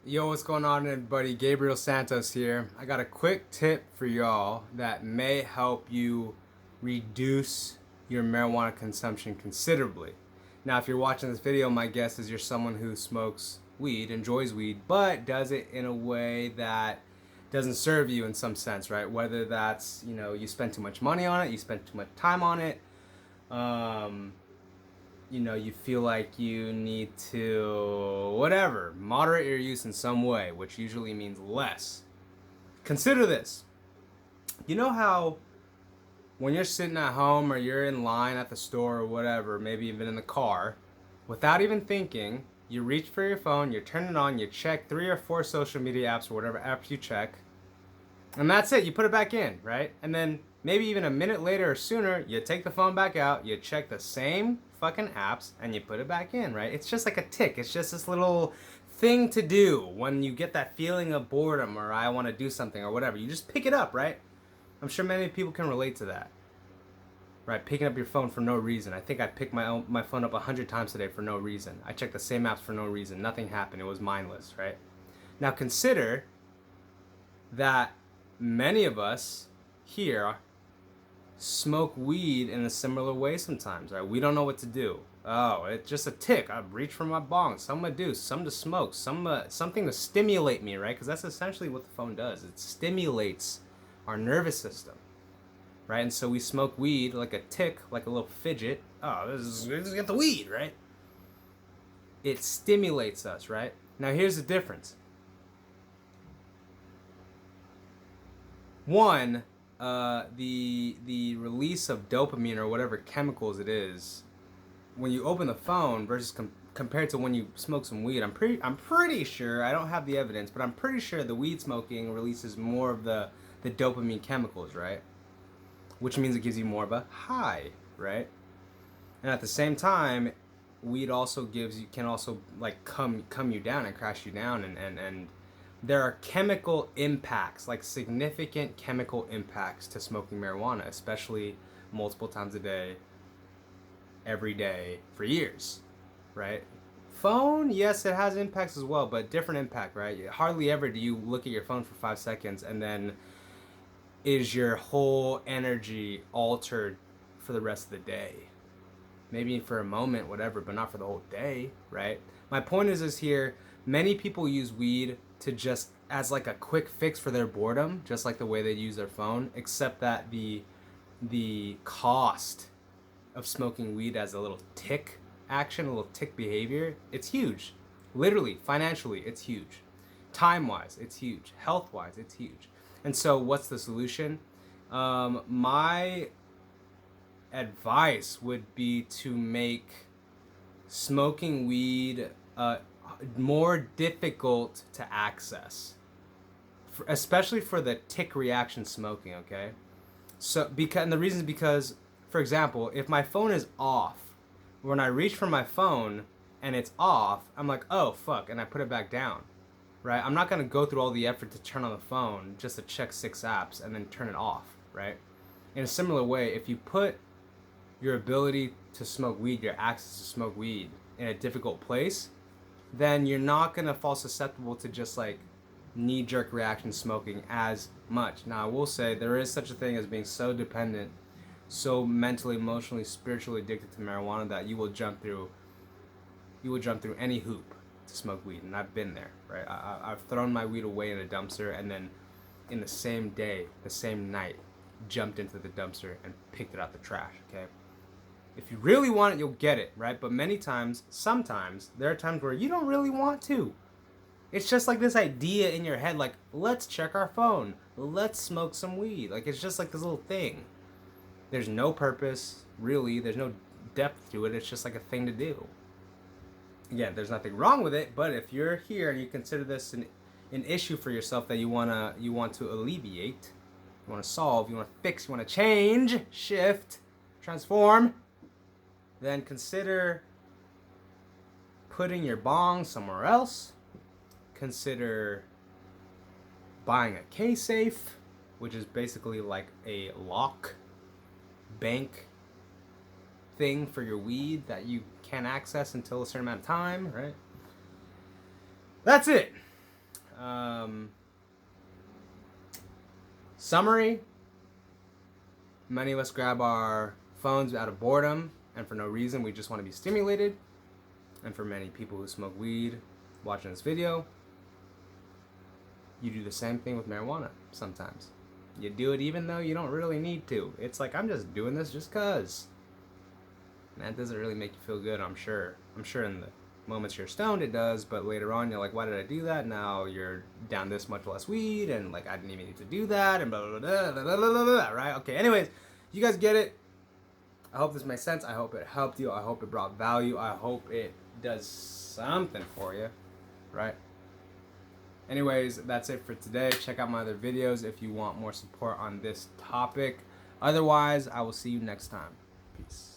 Yo, what's going on, everybody? Gabriel Santos here. I got a quick tip for y'all that may help you reduce your marijuana consumption considerably. Now, if you're watching this video, my guess is you're someone who smokes weed, enjoys weed, but does it in a way that doesn't serve you in some sense, right? Whether that's, you spend too much money on it, you spend too much time on it, um, you feel like you need to, whatever, moderate your use in some way, which usually means less. Consider this. You know how when you're sitting at home or you're in line at the store or whatever, maybe even in the car, without even thinking, you reach for your phone, you turn it on, you check 3 or 4 social media apps or whatever apps you check, and that's it. You put it back in, right? And then maybe even a minute later or sooner, you take the phone back out, you check the same fucking apps, and you put it back in, right? It's just like a tick. It's just this little thing to do when you get that feeling of boredom or I want to do something or whatever. You just pick it up, right? I'm sure many people can relate to that, right? Picking up your phone for no reason. I think I picked my phone up 100 times today for no reason. I checked the same apps for no reason. Nothing happened. It was mindless, right? Now consider that many of us here smoke weed in a similar way sometimes, right? We don't know what to do. Oh, it's just a tick. I reach for my bong. Something to do, something to smoke, something to stimulate me, right? Because that's essentially what the phone does. It stimulates our nervous system, right? And so we smoke weed like a tick, like a little fidget. Oh, let's get the weed, right? It stimulates us, right? Now here's the difference. One, the release of dopamine or whatever chemicals it is when you open the phone versus compared to when you smoke some weed. I'm pretty sure, I don't have the evidence, but I'm pretty sure the weed smoking releases more of the dopamine chemicals, right? Which means it gives you more of a high, right? And at the same time, weed also can also like come you down and crash you down, and there are chemical impacts, like significant chemical impacts to smoking marijuana, especially multiple times a day, every day, for years, right? Phone, yes, it has impacts as well, but different impact, right? Hardly ever do you look at your phone for 5 seconds and then is your whole energy altered for the rest of the day. Maybe for a moment, whatever, but not for the whole day, right? My point is here, many people use weed to just as like a quick fix for their boredom, just like the way they use their phone, except that the cost of smoking weed as a little tick action, a little tick behavior, it's huge. Literally, financially, it's huge. Time-wise, it's huge. Health-wise, it's huge. And so what's the solution? My advice would be to make smoking weed more difficult to access, especially for the tick reaction smoking. Okay, so because and the reason is because, for example, if my phone is off, when I reach for my phone and it's off, I'm like, oh fuck, and I put it back down. Right? I'm not gonna go through all the effort to turn on the phone just to check 6 apps and then turn it off. Right? In a similar way, if you put your ability to smoke weed, your access to smoke weed in a difficult place, then you're not gonna fall susceptible to just like knee-jerk reaction smoking as much. Now, I will say there is such a thing as being so dependent, so mentally, emotionally, spiritually addicted to marijuana that you will jump through any hoop to smoke weed, and I've been there. Right? I've thrown my weed away in a dumpster, and then in the same day, the same night, jumped into the dumpster and picked it out the trash. Okay. If you really want it, you'll get it, right? But sometimes, there are times where you don't really want to. It's just like this idea in your head, like, let's check our phone. Let's smoke some weed. Like, it's just like this little thing. There's no purpose, really. There's no depth to it. It's just like a thing to do. Again, there's nothing wrong with it, but if you're here and you consider this an issue for yourself that you want to alleviate, you want to solve, you want to fix, you want to change, shift, transform, then consider putting your bong somewhere else. Consider buying a K-safe, which is basically like a lock bank thing for your weed that you can't access until a certain amount of time, right? That's it. Summary: many of us grab our phones out of boredom and for no reason. We just want to be stimulated. And for many people who smoke weed watching this video, you do the same thing with marijuana sometimes. You do it even though you don't really need to. It's like, I'm just doing this just cause. And that doesn't really make you feel good, I'm sure. I'm sure in the moments you're stoned it does, but later on you're like, why did I do that? Now you're down this much less weed, and like I didn't even need to do that, and blah blah blah blah blah blah, blah, right? Okay, anyways, you guys get it. I hope this makes sense. I hope it helped you. I hope it brought value. I hope it does something for you, right? Anyways, that's it for today. Check out my other videos if you want more support on this topic. Otherwise, I will see you next time. Peace.